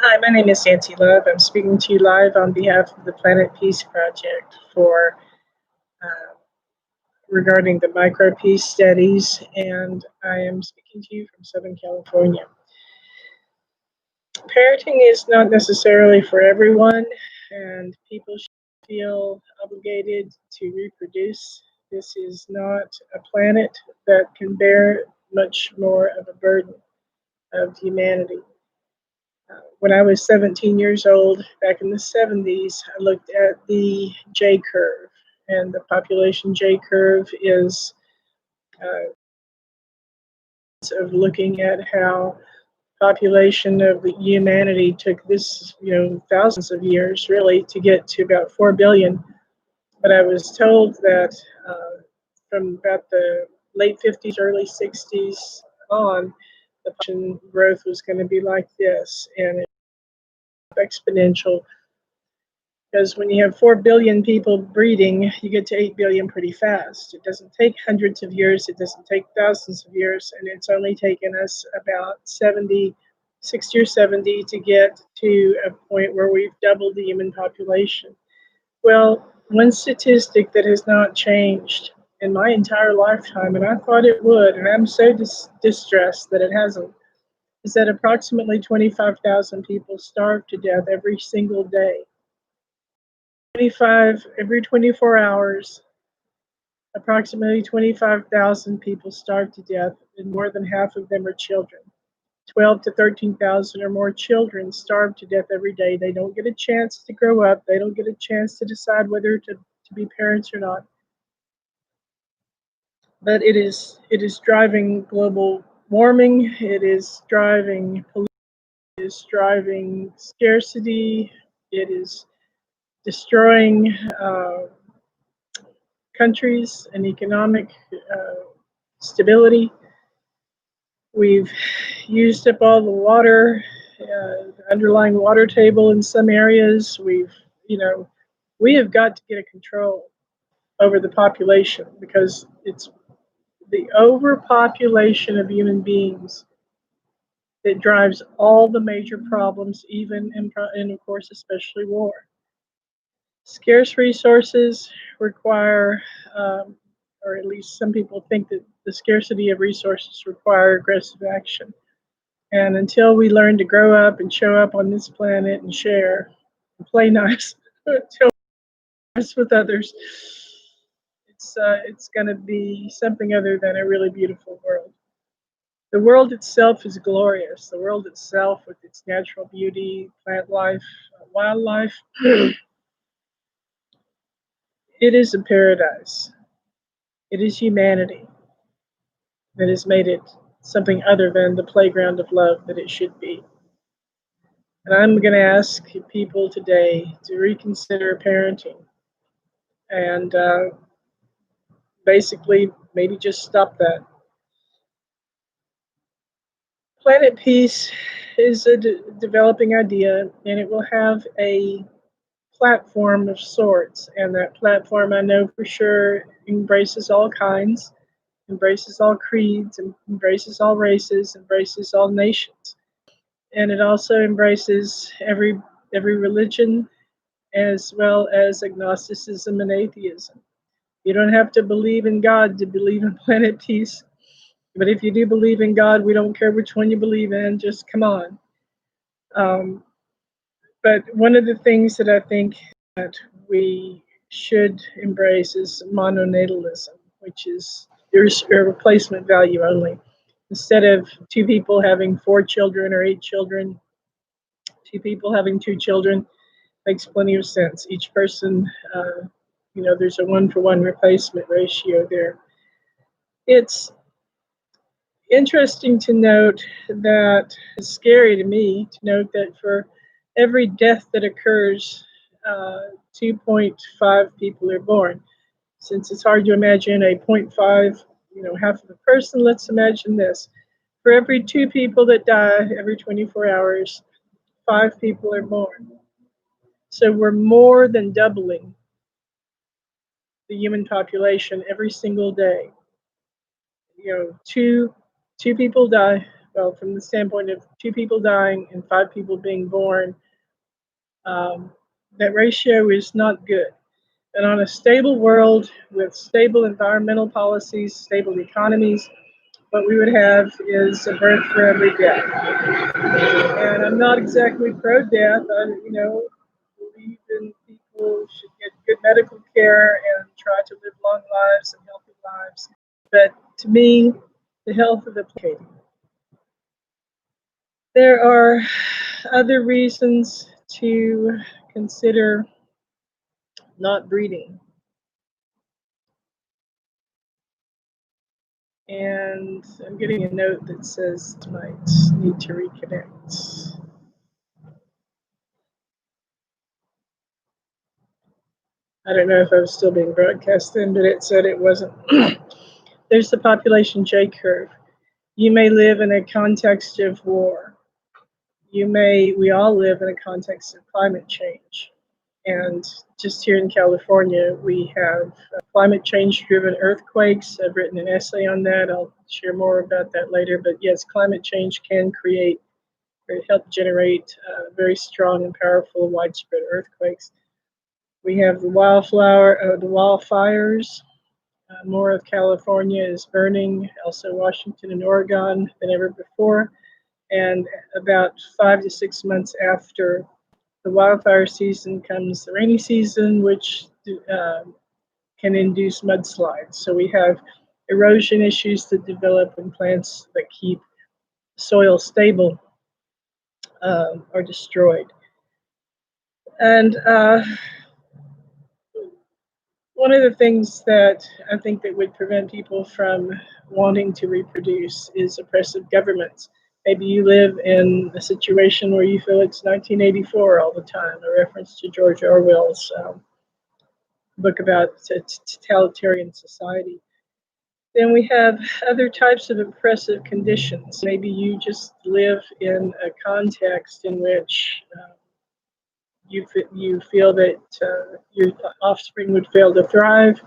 Hi, my name is Nancy Love. I'm speaking to you live on behalf of the Planet Peace Project for uh, regarding the micro peace studies, and I am speaking to you from Southern California. Parenting is not necessarily for everyone, and people should feel obligated to reproduce. This is not a planet that can bear much more of a burden of humanity. When I was 17 years old, back in the 70s, I looked at the J curve, and the population J curve is uh, of looking at how population of the humanity took this, thousands of years really to get to about 4 billion. But I was told that from about the late 50s, early 60s on, the population growth was going to be like this, and it's exponential. Because when you have 4 billion people breeding, you get to 8 billion pretty fast. It doesn't take hundreds of years, it doesn't take thousands of years, and it's only taken us about 60 or 70 to get to a point where we've doubled the human population. Well, one statistic that has not changed in my entire lifetime, and I thought it would, and I'm so distressed that it hasn't, is that approximately 25,000 people starve to death every single day. 25 every 24 hours, approximately 25,000 people starve to death, and more than half of them are children. 12 to 13,000 or more children starve to death every day. They don't get a chance to grow up. They don't get a chance to decide whether to be parents or not. But it is driving global warming. It is driving pollution. It is driving scarcity. It is destroying countries and economic stability. We've used up all the water, the underlying water table in some areas. We have got to get a control over the population because it's the overpopulation of human beings that drives all the major problems, even and of course, especially war. Scarce resources require, or at least some people think that the scarcity of resources require aggressive action. And until we learn to grow up and show up on this planet and share and play nice, until nice with others, it's going to be something other than a really beautiful world. The world itself is glorious. The world itself, with its natural beauty, plant life, wildlife, it is a paradise. It is humanity that has made it something other than the playground of love that it should be. And I'm going to ask people today to reconsider parenting and basically maybe just stop that. Planet Peace is a developing idea, and it will have a platform of sorts. And that platform, I know for sure, embraces all kinds, embraces all creeds, embraces all races, embraces all nations. And it also embraces every religion, as well as agnosticism and atheism. You don't have to believe in God to believe in Planet Peace. But if you do believe in God, we don't care which one you believe in, just come on. Um, but one of the things that I think that we should embrace is mononatalism, which is there's a replacement value only. Instead of two people having 4 children or 8 children, 2 people having 2 children makes plenty of sense. Each person, there's a 1-for-1 replacement ratio there. It's interesting to note that it's scary to me to note that for every death that occurs, 2.5 people are born. Since it's hard to imagine a 0.5, half of a person, let's imagine this. For every 2 people that die every 24 hours, 5 people are born. So we're more than doubling the human population every single day. Two people die, well, from the standpoint of 2 people dying and 5 people being born, that ratio is not good. And on a stable world with stable environmental policies, stable economies, what we would have is a birth for every death. And I'm not exactly pro-death. I, believe in people should get good medical care and try to live long lives and healthy lives. But to me, the health of the planet. There are other reasons to consider not breeding. And I'm getting a note that says it might need to reconnect. I don't know if I was still being broadcast in, but it said it wasn't. There's the population J curve. You may live in a context of war. We all live in a context of climate change. And just here in California, we have climate change driven earthquakes. I've written an essay on that. I'll share more about that later. But yes, climate change can create or help generate very strong and powerful widespread earthquakes. We have the wildfires. More of California is burning, also Washington and Oregon than ever before. And about 5 to 6 months after the wildfire season comes the rainy season, which can induce mudslides. So we have erosion issues that develop when plants that keep soil stable are destroyed. And one of the things that I think that would prevent people from wanting to reproduce is oppressive governments. Maybe you live in a situation where you feel it's 1984 all the time, a reference to George Orwell's book about totalitarian society. Then we have other types of oppressive conditions. Maybe you just live in a context in which you feel that your offspring would fail to thrive.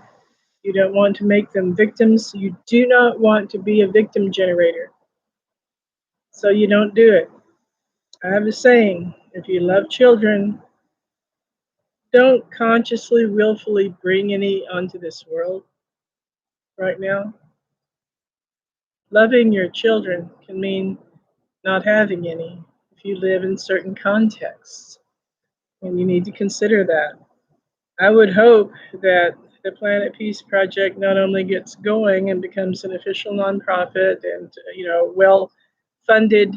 You don't want to make them victims. You do not want to be a victim generator. So you don't do it. I have a saying, if you love children, don't consciously, willfully bring any onto this world right now. Loving your children can mean not having any if you live in certain contexts. And you need to consider that. I would hope that the Planet Peace Project not only gets going and becomes an official nonprofit and well-funded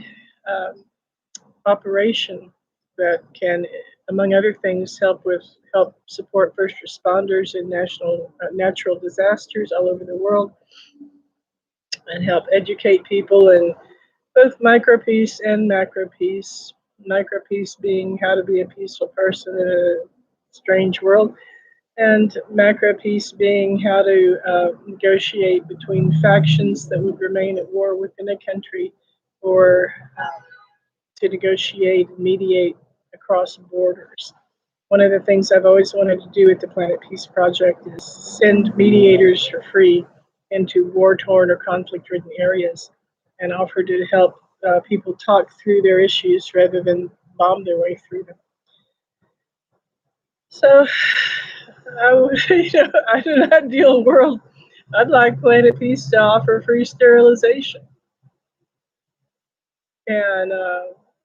operation that can, among other things, help support first responders in natural disasters all over the world, and help educate people in both micro-peace and macro-peace. Micro-peace being how to be a peaceful person in a strange world, and macro-peace being how to negotiate between factions that would remain at war within a country, or to negotiate and mediate across borders. One of the things I've always wanted to do with the Planet Peace Project is send mediators for free into war-torn or conflict-ridden areas and offer to help people talk through their issues rather than bomb their way through them. So, in an ideal world, I'd like Planet Peace to offer free sterilization. And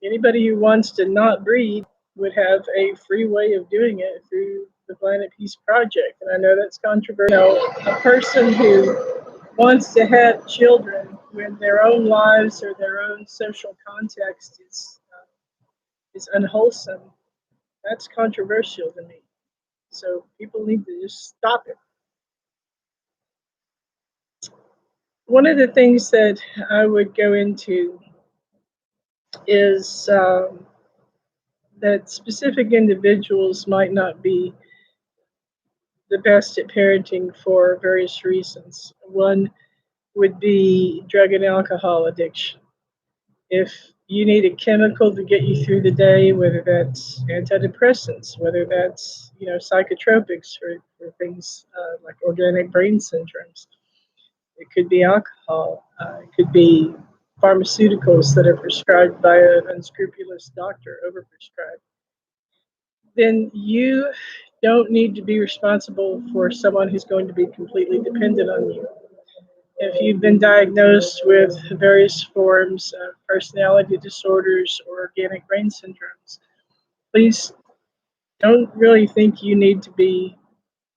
anybody who wants to not breed would have a free way of doing it through the Planet Peace Project. And I know that's controversial. A person who wants to have children when their own lives or their own social context is unwholesome, that's controversial to me. So people need to just stop it. One of the things that I would go into is that specific individuals might not be the best at parenting for various reasons. One would be drug and alcohol addiction. If you need a chemical to get you through the day, whether that's antidepressants, whether that's psychotropics for things like organic brain syndromes, it could be alcohol, it could be pharmaceuticals that are prescribed by an unscrupulous doctor, overprescribed, then you don't need to be responsible for someone who's going to be completely dependent on you. If you've been diagnosed with various forms of personality disorders or organic brain syndromes, please don't really think you need to be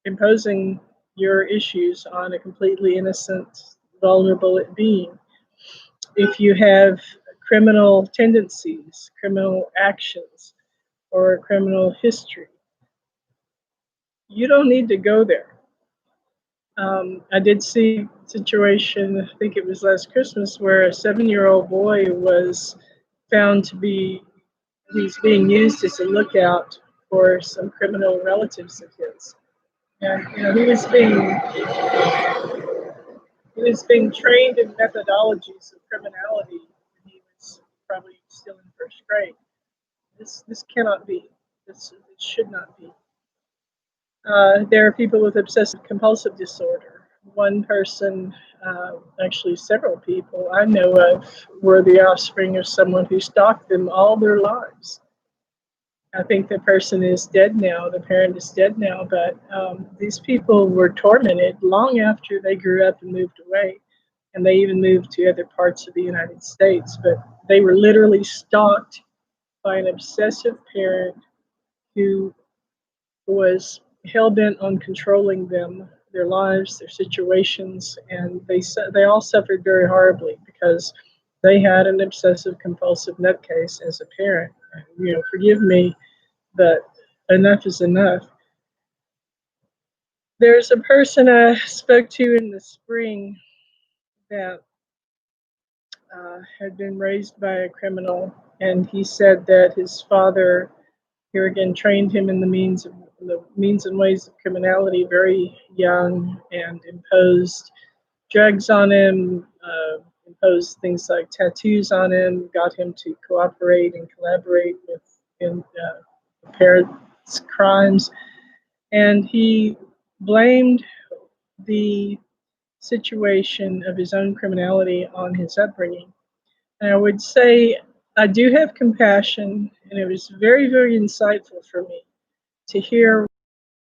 imposing your issues on a completely innocent, vulnerable being. If you have criminal tendencies, criminal actions, or a criminal history, you don't need to go there. I did see a situation, I think it was last Christmas, where a 7-year-old boy was found to be, he's being used as a lookout for some criminal relatives of his. And he was being trained in methodologies of criminality when he was probably still in first grade. This cannot be. This should not be. There are people with obsessive compulsive disorder. One person, actually several people I know of, were the offspring of someone who stalked them all their lives. I think the person is dead now, the parent is dead now, but these people were tormented long after they grew up and moved away, and they even moved to other parts of the United States. But they were literally stalked by an obsessive parent who was hell-bent on controlling them, their lives, their situations, and they all suffered very horribly because they had an obsessive compulsive nutcase as a parent. Forgive me, but enough is enough. There's a person I spoke to in the spring that had been raised by a criminal, and he said that his father, here again, trained him in the means and ways of criminality very young, and imposed drugs on him, imposed things like tattoos on him, got him to cooperate and collaborate with in parents' crimes, and he blamed the situation of his own criminality on his upbringing. And I would say I do have compassion, and it was very, very insightful for me to hear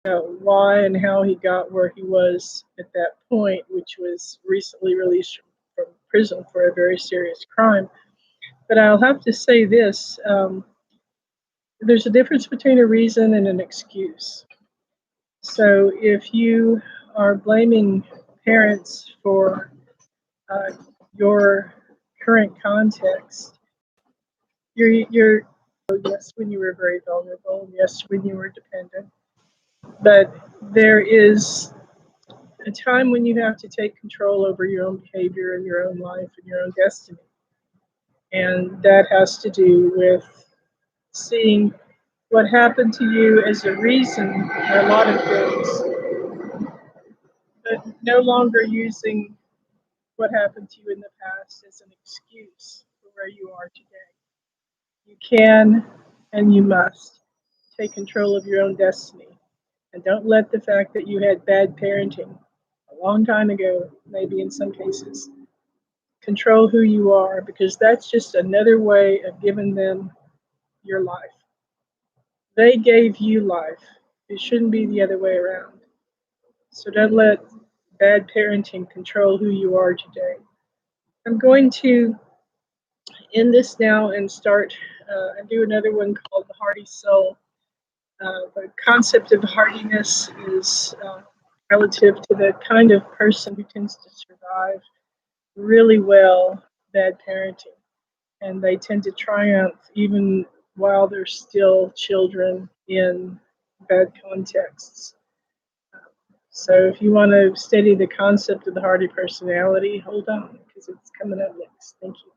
why and how he got where he was at that point, which was recently released from prison for a very serious crime. But I'll have to say this, there's a difference between a reason and an excuse. So if you are blaming parents for your current context, you're yes, when you were very vulnerable, yes, when you were dependent, but there is a time when you have to take control over your own behavior and your own life and your own destiny. And that has to do with seeing what happened to you as a reason for a lot of things, but no longer using what happened to you in the past as an excuse for where you are today. You can and you must take control of your own destiny. And don't let the fact that you had bad parenting a long time ago, maybe in some cases, control who you are, because that's just another way of giving them your life. They gave you life. It shouldn't be the other way around. So don't let bad parenting control who you are today. I'm going to end this now and start and do another one called The Hardy Soul. The concept of hardiness is relative to the kind of person who tends to survive really well bad parenting. And they tend to triumph even while they're still children in bad contexts. So if you want to study the concept of the hardy personality, hold on, because it's coming up next. Thank you.